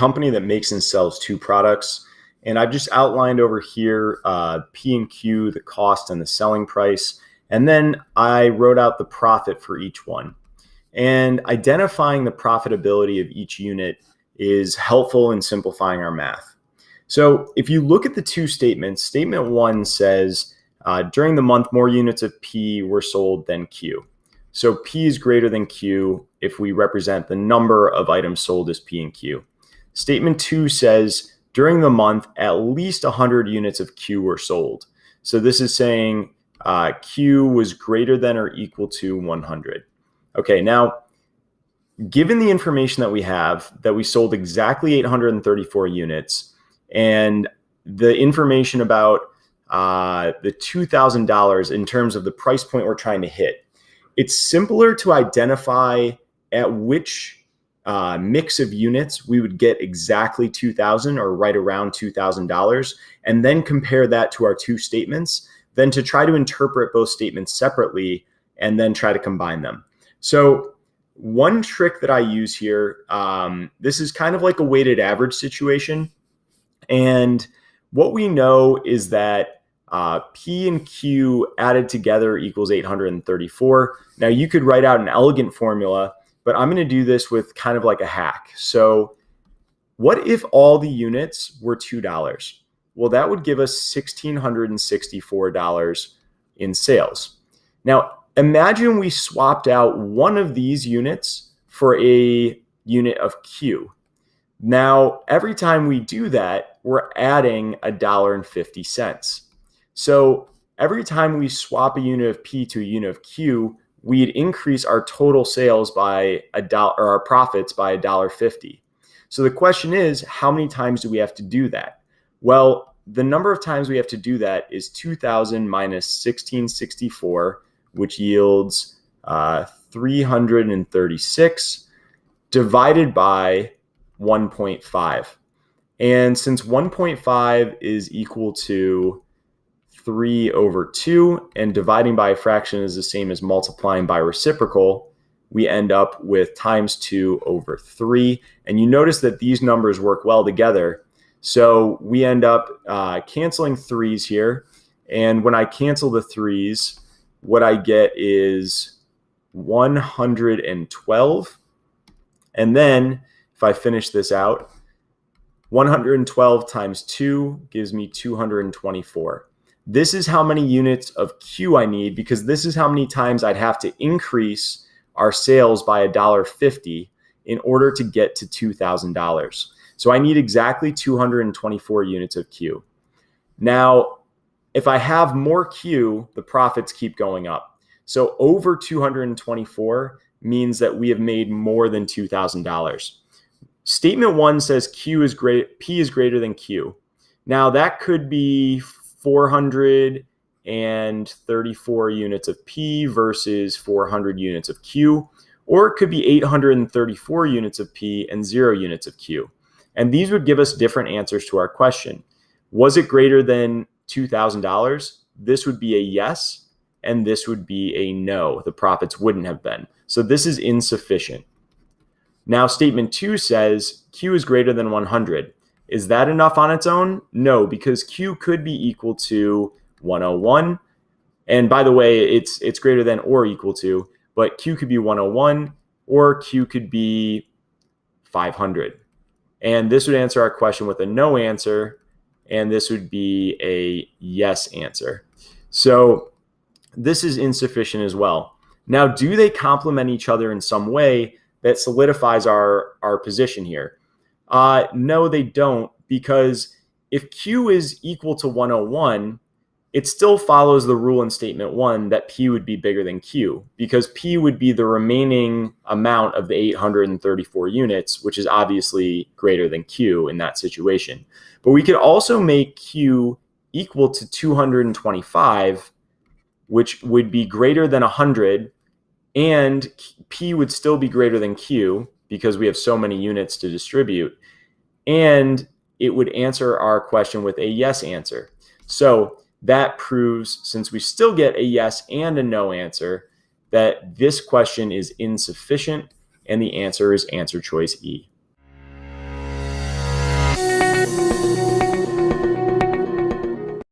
company that makes and sells two products. And I've just outlined over here P and Q, the cost and the selling price. And then I wrote out the profit for each one. And identifying the profitability of each unit is helpful in simplifying our math. So if you look at the two statements, statement one says, during the month, more units of P were sold than Q. So P is greater than Q if we represent the number of items sold as P and Q. Statement two says, during the month, at least 100 units of Q were sold. So this is saying Q was greater than or equal to 100. Okay, now, given the information that we have, that we sold exactly 834 units, and the information about the $2,000 in terms of the price point we're trying to hit, it's simpler to identify at which mix of units we would get exactly $2,000 or right around $2,000, and then compare that to our two statements than to try to interpret both statements separately and then try to combine them. So one trick that I use here, this is kind of like a weighted average situation. And what we know is that P and Q added together equals 834. Now you could write out an elegant formula, but I'm going to do this with kind of like a hack. So what if all the units were $2? Well, that would give us $1,664 in sales. Now, imagine we swapped out one of these units for a unit of Q. Now, every time we do that, we're adding $1.50. So every time we swap a unit of P to a unit of Q, we'd increase our total sales by $1 or our profits by $1.50. So the question is, how many times do we have to do that? Well, the number of times we have to do that is 2,000 minus 1,664, which yields 336 divided by 1.5. And since 1.5 is equal to 3/2 and dividing by a fraction is the same as multiplying by reciprocal, we end up with times 2/3. And you notice that these numbers work well together. So we end up canceling threes here. And when I cancel the threes, what I get is 112. And then if I finish this out, 112 times 2 gives me 224. This is how many units of Q I need, because this is how many times I'd have to increase our sales by $1.50 in order to get to $2,000. So I need exactly 224 units of Q. Now, if I have more Q, the profits keep going up. So over 224 means that we have made more than $2,000. Statement one says P is greater than Q. Now that could be 434 units of P versus 400 units of Q, or it could be 834 units of P and 0 units of Q. And these would give us different answers to our question. Was it greater than $2,000? This would be a yes, and this would be a no. The profits wouldn't have been. So this is insufficient. Now, statement two says Q is greater than 100. Is that enough on its own? No, because Q could be equal to 101. And by the way, it's greater than or equal to, but Q could be 101 or Q could be 500. And this would answer our question with a no answer, and this would be a yes answer. So this is insufficient as well. Now, do they complement each other in some way that solidifies our position here? No, they don't, because if Q is equal to 101, it still follows the rule in statement one that P would be bigger than Q, because P would be the remaining amount of the 834 units, which is obviously greater than Q in that situation. But we could also make Q equal to 225, which would be greater than 100, and P would still be greater than Q because we have so many units to distribute, and it would answer our question with a yes answer. So that proves, since we still get a yes and a no answer, that this question is insufficient, and the answer is answer choice E.